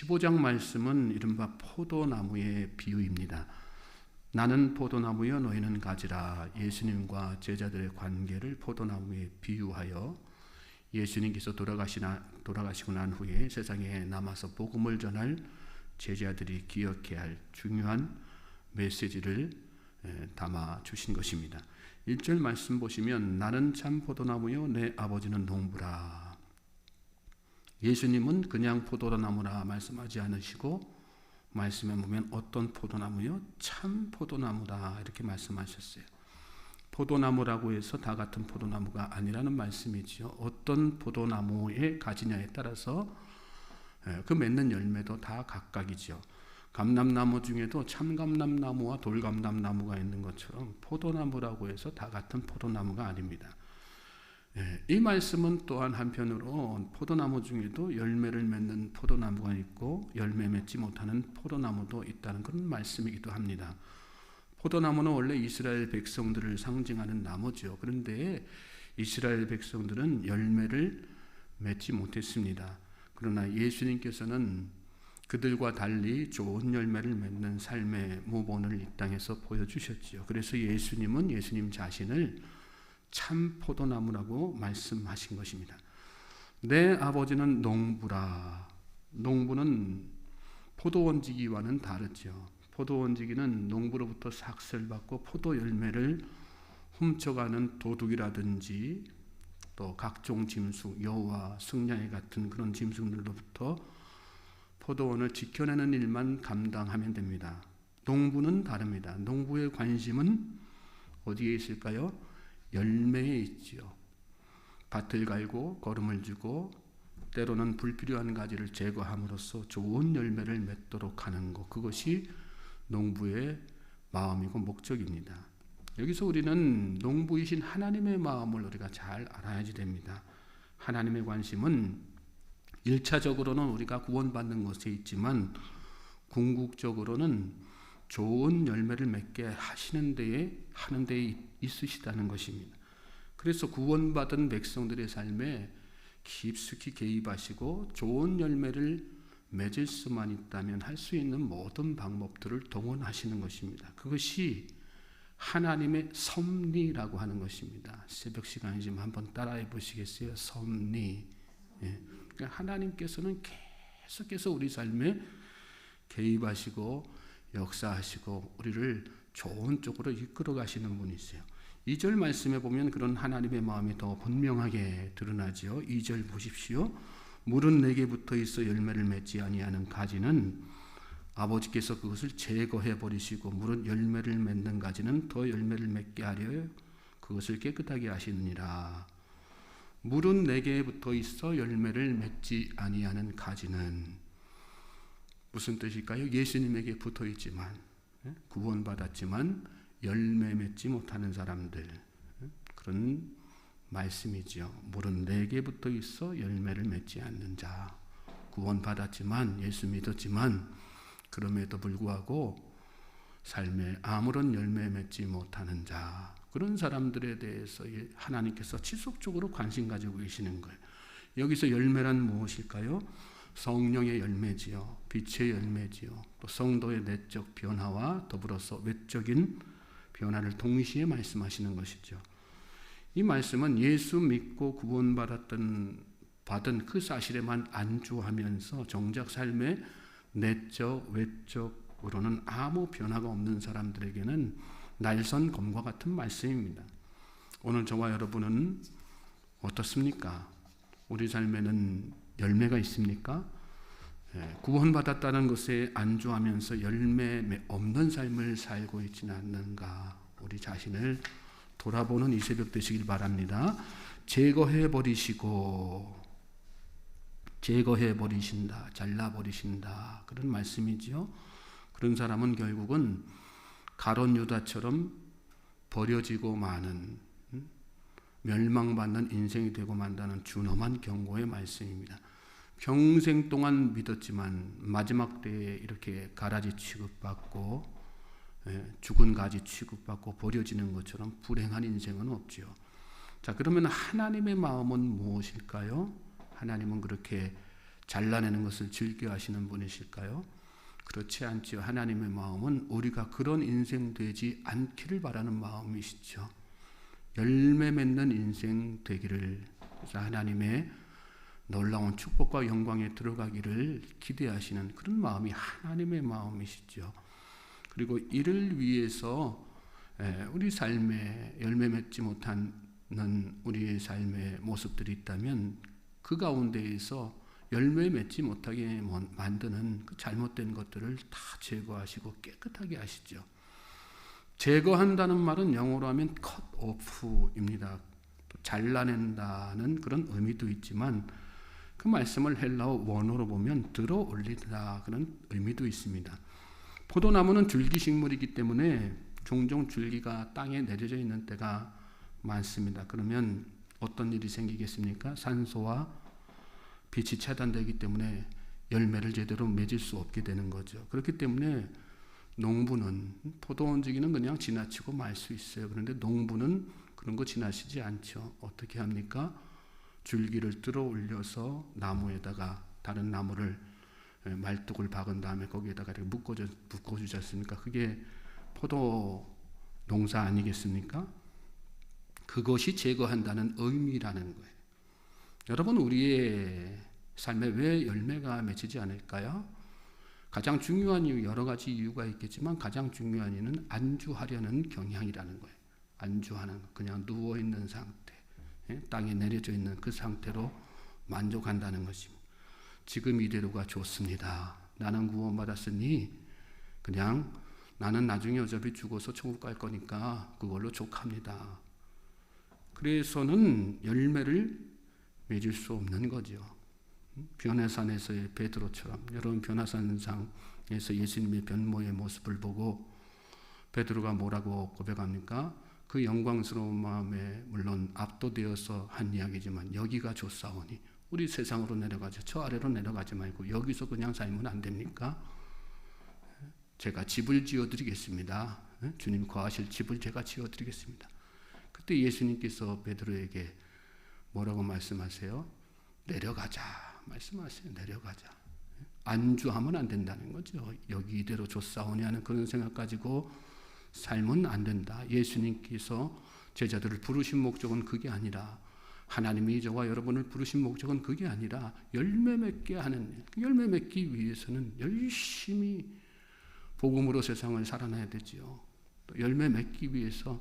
15장 말씀은 이른바 포도나무의 비유입니다. 나는 포도나무여 너희는 가지라. 예수님과 제자들의 관계를 포도나무에 비유하여 예수님께서 돌아가시고 난 후에 세상에 남아서 복음을 전할 제자들이 기억해야 할 중요한 메시지를 담아 주신 것입니다. 1절 말씀 보시면 나는 참 포도나무요 내 아버지는 농부라. 예수님은 그냥 포도나무라 말씀하지 않으시고 말씀에 보면 어떤 포도나무요? 참 포도나무다 이렇게 말씀하셨어요. 포도나무라고 해서 다 같은 포도나무가 아니라는 말씀이지요. 어떤 포도나무에 가지냐에 따라서 그 맺는 열매도 다 각각이죠. 감람나무 중에도 참감람나무와 돌감람나무가 있는 것처럼 포도나무라고 해서 다 같은 포도나무가 아닙니다. 이 말씀은 또한 한편으로 포도나무 중에도 열매를 맺는 포도나무가 있고 열매 맺지 못하는 포도나무도 있다는 그런 말씀이기도 합니다. 포도나무는 원래 이스라엘 백성들을 상징하는 나무죠. 그런데 이스라엘 백성들은 열매를 맺지 못했습니다. 그러나 예수님께서는 그들과 달리 좋은 열매를 맺는 삶의 모본을 이 땅에서 보여주셨지요. 그래서 예수님은 예수님 자신을 참 포도나무라고 말씀하신 것입니다. 내 아버지는 농부라. 농부는 포도원지기와는 다르죠. 포도원지기는 농부로부터 삭슬 받고 포도 열매를 훔쳐가는 도둑이라든지 또 각종 짐승, 여우와 승냥이 같은 그런 짐승들로부터 포도원을 지켜내는 일만 감당하면 됩니다. 농부는 다릅니다. 농부의 관심은 어디에 있을까요? 열매에 있지요. 밭을 갈고 거름을 주고 때로는 불필요한 가지를 제거함으로써 좋은 열매를 맺도록 하는 것, 그것이 농부의 마음이고 목적입니다. 여기서 우리는 농부이신 하나님의 마음을 우리가 잘 알아야지 됩니다. 하나님의 관심은 1차적으로는 우리가 구원받는 것에 있지만 궁극적으로는 좋은 열매를 맺게 하는 데에 있으시다는 것입니다. 그래서 구원받은 백성들의 삶에 깊숙이 개입하시고 좋은 열매를 맺을 수만 있다면 할 수 있는 모든 방법들을 동원하시는 것입니다. 그것이 하나님의 섭리라고 하는 것입니다. 새벽 시간이지만 한번 따라해 보시겠어요? 섭리. 그러니까 하나님께서는 계속해서 우리 삶에 개입하시고 역사하시고 우리를 좋은 쪽으로 이끌어 가시는 분이세요. 2절 말씀에 보면 그런 하나님의 마음이 더 분명하게 드러나지요. 2절 보십시오. 물은 내게 붙어 있어 열매를 맺지 아니하는 가지는 아버지께서 그것을 제거해 버리시고 물은 열매를 맺는 가지는 더 열매를 맺게 하려 그것을 깨끗하게 하시느니라. 물은 내게 붙어 있어 열매를 맺지 아니하는 가지는 무슨 뜻일까요? 예수님에게 붙어 있지만 구원받았지만 열매 맺지 못하는 사람들, 그런 말씀이죠. 물은 내게 붙어 있어 열매를 맺지 않는 자. 구원받았지만 예수 믿었지만 그럼에도 불구하고 삶에 아무런 열매 맺지 못하는 자, 그런 사람들에 대해서 하나님께서 지속적으로 관심 가지고 계시는 거예요. 여기서 열매란 무엇일까요? 성령의 열매지요. 빛의 열매지요. 또 성도의 내적 변화와 더불어서 외적인 변화를 동시에 말씀하시는 것이죠. 이 말씀은 예수 믿고 구원받은 그 사실에만 안주하면서 정작 삶의 내적 외적으로는 아무 변화가 없는 사람들에게는 날선 검과 같은 말씀입니다. 오늘 저와 여러분은 어떻습니까? 우리 삶에는 열매가 있습니까? 구원받았다는 것에 안주하면서 열매 없는 삶을 살고 있지는 않는가? 우리 자신을 돌아보는 이 새벽 되시길 바랍니다. 제거해 버리신다, 잘라버리신다, 그런 말씀이지요. 그런 사람은 결국은 가룟 유다처럼 버려지고 마는, 멸망받는 인생이 되고 만다는 준엄한 경고의 말씀입니다. 평생 동안 믿었지만 마지막 때에 이렇게 가라지 취급받고 죽은 가지 취급받고 버려지는 것처럼 불행한 인생은 없죠. 자, 그러면 하나님의 마음은 무엇일까요? 하나님은 그렇게 잘라내는 것을 즐겨 하시는 분이실까요? 그렇지 않지요. 하나님의 마음은 우리가 그런 인생 되지 않기를 바라는 마음이시죠. 열매 맺는 인생 되기를, 그래서 하나님의 놀라운 축복과 영광에 들어가기를 기대하시는 그런 마음이 하나님의 마음이시죠. 그리고 이를 위해서 우리 삶에 열매 맺지 못하는 우리의 삶의 모습들이 있다면 그 가운데에서 열매 맺지 못하게 만드는 그 잘못된 것들을 다 제거하시고 깨끗하게 하시죠. 제거한다는 말은 영어로 하면 cut off입니다. 잘라낸다는 그런 의미도 있지만 그 말씀을 헬라어 원어로 보면 들어 올리다 그런 의미도 있습니다. 포도나무는 줄기식물이기 때문에 종종 줄기가 땅에 내려져 있는 때가 많습니다. 그러면 어떤 일이 생기겠습니까? 산소와 빛이 차단되기 때문에 열매를 제대로 맺을 수 없게 되는 거죠. 그렇기 때문에 농부는, 포도원지기는 그냥 지나치고 말 수 있어요. 그런데 농부는 그런 거 지나치지 않죠. 어떻게 합니까? 줄기를 들어 올려서 나무에다가 다른 나무를 말뚝을 박은 다음에 거기에다가 이렇게 묶어주지 않습니까? 그게 포도 농사 아니겠습니까? 그것이 제거한다는 의미라는 거예요. 여러분, 우리의 삶에 왜 열매가 맺히지 않을까요? 가장 중요한 이유, 여러 가지 이유가 있겠지만 가장 중요한 이유는 안주하려는 경향이라는 거예요. 안주하는 거, 그냥 누워있는 상태, 땅에 내려져 있는 그 상태로 만족한다는 것입니다. 지금 이대로가 좋습니다. 나는 구원받았으니 그냥 나는 나중에 어차피 죽어서 천국 갈 거니까 그걸로 족합니다. 그래서는 열매를 맺을 수 없는 거죠. 변화산에서의 베드로처럼, 여러분 변화산상에서 예수님의 변모의 모습을 보고 베드로가 뭐라고 고백합니까? 그 영광스러운 마음에 물론 압도되어서 한 이야기지만 여기가 좋사오니 우리 세상으로 내려가죠. 저 아래로 내려가지 말고 여기서 그냥 살면 안 됩니까? 제가 집을 지어드리겠습니다. 주님 거하실 집을 제가 지어드리겠습니다. 그때 예수님께서 베드로에게 뭐라고 말씀하세요? 내려가자 말씀하세요. 내려가자. 안주하면 안 된다는 거죠. 여기 이대로 좋사오니 하는 그런 생각 가지고 살면 안 된다. 예수님께서 제자들을 부르신 목적은 그게 아니라, 하나님이 저와 여러분을 부르신 목적은 그게 아니라 열매 맺게 하는, 열매 맺기 위해서는 열심히 복음으로 세상을 살아내야 되지요. 또 열매 맺기 위해서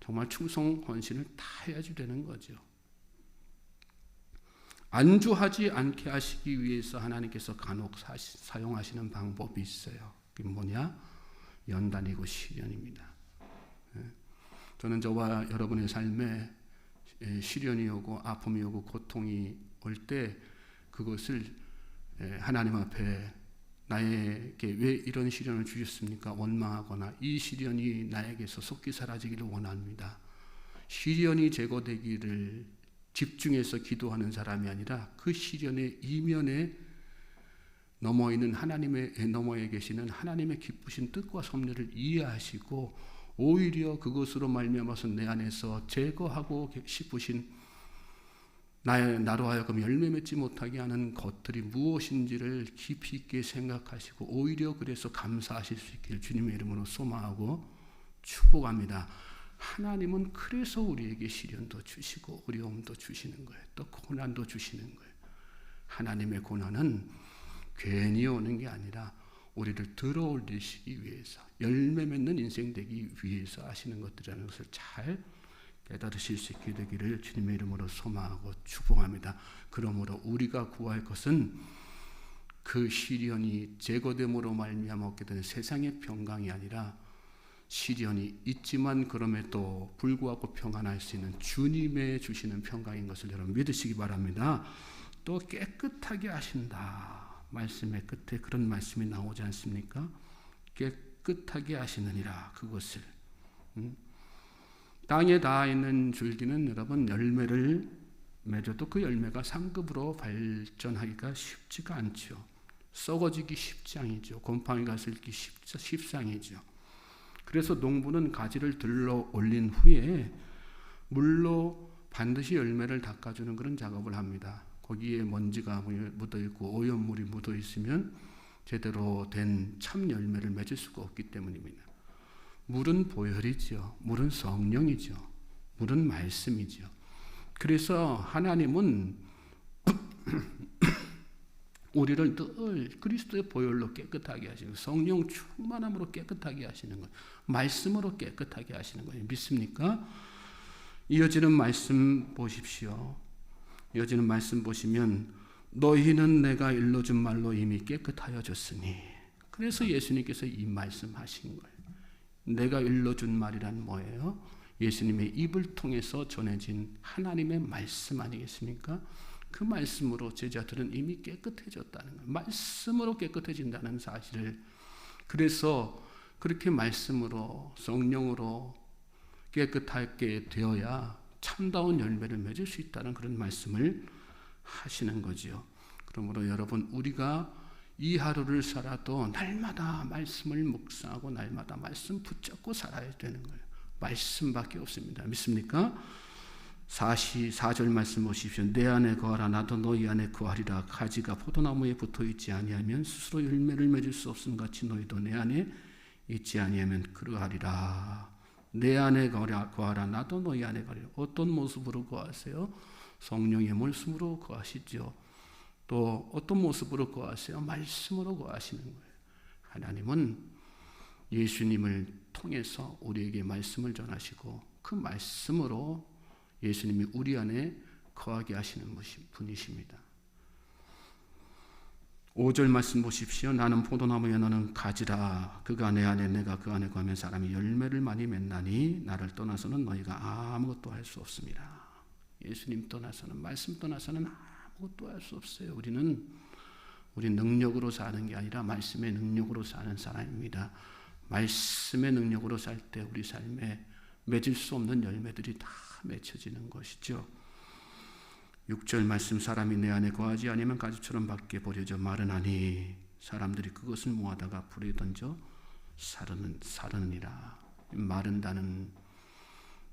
정말 충성 헌신을 다 해야지 되는 거죠. 안주하지 않게 하시기 위해서 하나님께서 간혹 사용하시는 방법이 있어요. 그게 뭐냐? 연단이고 시련입니다. 저는 저와 여러분의 삶에 시련이 오고 아픔이 오고 고통이 올 때 그것을 하나님 앞에 나에게 왜 이런 시련을 주셨습니까? 원망하거나 이 시련이 나에게서 속히 사라지기를 원합니다. 시련이 제거되기를 집중해서 기도하는 사람이 아니라 그 시련의 이면에 넘어 있는 하나님의 너머에 계시는 하나님의 기쁘신 뜻과 섭리를 이해하시고 오히려 그것으로 말미암아서 내 안에서 제거하고 싶으신 나로 하여금 열매 맺지 못하게 하는 것들이 무엇인지를 깊이 있게 생각하시고 오히려 그래서 감사하실 수 있기를 주님의 이름으로 소망하고 축복합니다. 하나님은 그래서 우리에게 시련도 주시고 어려움도 주시는 거예요. 또 고난도 주시는 거예요. 하나님의 고난은 괜히 오는 게 아니라 우리를 들어 올리시기 위해서, 열매 맺는 인생 되기 위해서 하시는 것들이라는 것을 잘 깨달으실 수 있게 되기를 주님의 이름으로 소망하고 축복합니다. 그러므로 우리가 구할 것은 그 시련이 제거됨으로 말미암아 얻게 되는 세상의 평강이 아니라 시련이 있지만 그럼에도 불구하고 평안할 수 있는 주님의 주시는 평강인 것을 여러분 믿으시기 바랍니다. 또 깨끗하게 하신다. 말씀의 끝에 그런 말씀이 나오지 않습니까? 깨끗하게 하시느니라. 그것을 땅에 닿아 있는 줄기는 여러분 열매를 맺어도 그 열매가 상급으로 발전하기가 쉽지가 않죠. 썩어지기 십상이죠. 곰팡이가 슬기 십상이죠. 그래서 농부는 가지를 들러 올린 후에 물로 반드시 열매를 닦아주는 그런 작업을 합니다. 거기에 먼지가 묻어 있고 오염물이 묻어 있으면 제대로 된 참 열매를 맺을 수가 없기 때문입니다. 물은 보혈이죠. 물은 성령이죠. 물은 말씀이죠. 그래서 하나님은 우리를 늘 그리스도의 보혈로 깨끗하게 하시고 성령 충만함으로 깨끗하게 하시는 거예요. 말씀으로 깨끗하게 하시는 거예요. 믿습니까? 이어지는 말씀 보십시오. 이어지는 말씀 보시면 너희는 내가 일러준 말로 이미 깨끗하여졌으니, 그래서 예수님께서 이 말씀하신 거예요. 내가 일러준 말이란 뭐예요? 예수님의 입을 통해서 전해진 하나님의 말씀 아니겠습니까? 그 말씀으로 제자들은 이미 깨끗해졌다는 거예요. 말씀으로 깨끗해진다는 사실을, 그래서 그렇게 말씀으로 성령으로 깨끗하게 되어야 참다운 열매를 맺을 수 있다는 그런 말씀을 하시는 거지요. 그러므로 여러분, 우리가 이 하루를 살아도 날마다 말씀을 묵상하고 날마다 말씀 붙잡고 살아야 되는 거예요. 말씀밖에 없습니다. 믿습니까? 4절 말씀 보십시오. 내 안에 거하라 나도 너희 안에 거하리라. 가지가 포도나무에 붙어있지 아니하면 스스로 열매를 맺을 수 없음 같이 너희도 내 안에 있지 아니하면 그러하리라. 내 안에 거하라 나도 너희 안에 거하리라. 어떤 모습으로 거하세요? 성령의 모습으로 거하시죠. 또 어떤 모습으로 거하세요? 말씀으로 거하시는 거예요. 하나님은 예수님을 통해서 우리에게 말씀을 전하시고 그 말씀으로 예수님이 우리 안에 거하게 하시는 분이십니다. 5절 말씀 보십시오. 나는 포도나무에 너는 가지라. 그가 내 안에 내가 그 안에 거하면 사람이 열매를 많이 맺나니 나를 떠나서는 너희가 아무것도 할 수 없습니다. 예수님 떠나서는, 말씀 떠나서는 아무것도 할 수 없어요. 우리 능력으로 사는 게 아니라 말씀의 능력으로 사는 사람입니다. 말씀의 능력으로 살 때 우리 삶에 맺을 수 없는 열매들이 다 맺혀지는 것이죠. 6절 말씀, 사람이 내 안에 거하지 아니면 가지처럼 밖에 버려져 마르나니 사람들이 그것을 모아다가 불에 던져 사르느니라. 마른다는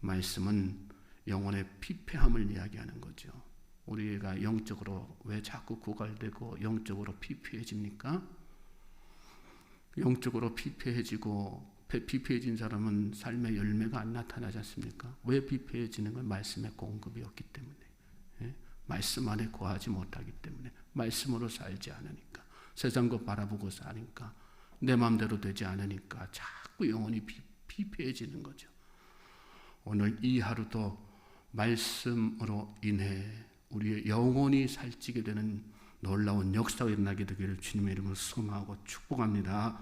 말씀은 영혼의 피폐함을 이야기하는 거죠. 우리가 영적으로 왜 자꾸 고갈되고 영적으로 피폐해집니까? 영적으로 피폐해진 사람은 삶의 열매가 안 나타나지 않습니까? 왜 피폐해지는 건 말씀의 공급이 없기 때문에, 말씀 안에 거하지 못하기 때문에, 말씀으로 살지 않으니까, 세상 것 바라보고 사니까, 내 마음대로 되지 않으니까 자꾸 영혼이 피폐해지는 거죠. 오늘 이 하루도 말씀으로 인해 우리의 영혼이 살찌게 되는 놀라운 역사가 일어나게 되기를 주님의 이름으로 소망하고 축복합니다.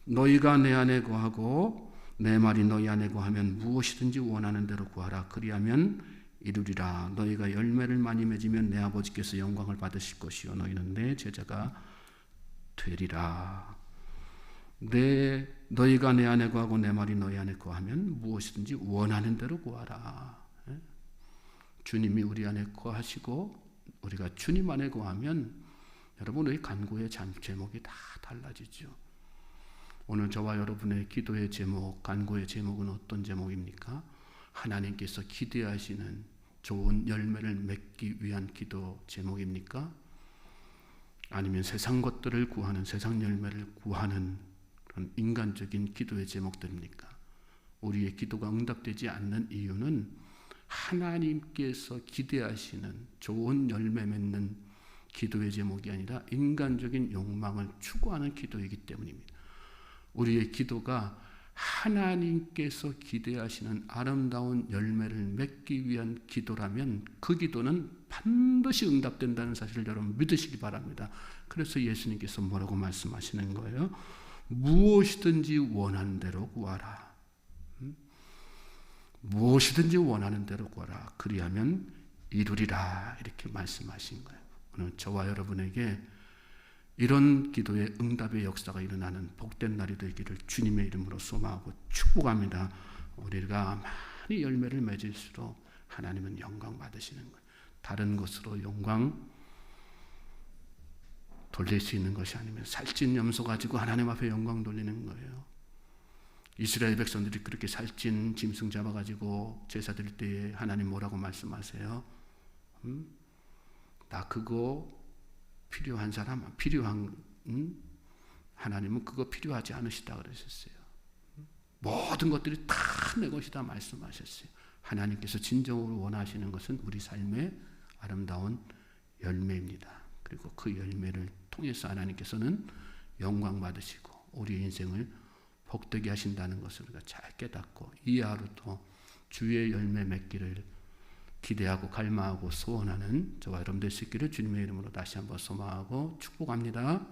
너희가 내 안에 거하고 내 말이 너희 안에 거하면 무엇이든지 원하는 대로 구하라. 그리하면 이루리라. 너희가 열매를 많이 맺으면 내 아버지께서 영광을 받으실 것이요 너희는 내 제자가 되리라. 너희가 내 안에 거하고 내 말이 너희 안에 거하면 무엇이든지 원하는 대로 구하라. 주님이 우리 안에 거하시고 우리가 주님 안에 거하면 여러분의 간구의 제목이 다 달라지죠. 오늘 저와 여러분의 기도의 제목, 간구의 제목은 어떤 제목입니까? 하나님께서 기대하시는 좋은 열매를 맺기 위한 기도 제목입니까? 아니면 세상 것들을 구하는, 세상 열매를 구하는 그런 인간적인 기도의 제목들입니까? 우리의 기도가 응답되지 않는 이유는 하나님께서 기대하시는 좋은 열매 맺는 기도의 제목이 아니라 인간적인 욕망을 추구하는 기도이기 때문입니다. 우리의 기도가 하나님께서 기대하시는 아름다운 열매를 맺기 위한 기도라면 그 기도는 반드시 응답된다는 사실을 여러분 믿으시기 바랍니다. 그래서 예수님께서 뭐라고 말씀하시는 거예요? 무엇이든지 원하는 대로 구하라. 무엇이든지 원하는 대로 구하라. 그리하면 이루리라. 이렇게 말씀하신 거예요. 오늘 저와 여러분에게 이런 기도의 응답의 역사가 일어나는 복된 날이 되기를 주님의 이름으로 소망하고 축복합니다. 우리가 많이 열매를 맺을수록 하나님은 영광 받으시는 거예요. 다른 것으로 영광 돌릴 수 있는 것이 아니면 살찐 염소 가지고 하나님 앞에 영광 돌리는 거예요. 이스라엘 백성들이 그렇게 살찐 짐승 잡아가지고 제사 드릴 때에 하나님 뭐라고 말씀하세요? 나 그거 필요한 사람, 하나님은 그거 필요하지 않으시다 그러셨어요. 모든 것들이 다 내 것이다 말씀하셨어요. 하나님께서 진정으로 원하시는 것은 우리 삶의 아름다운 열매입니다. 그리고 그 열매를 통해서 하나님께서는 영광 받으시고 우리 인생을 복되게 하신다는 것을 우리가 잘 깨닫고 이 하루도 주의 열매 맺기를 기대하고 갈망하고 소원하는 저와 여러분들 수 있기를 주님의 이름으로 다시 한번 소망하고 축복합니다.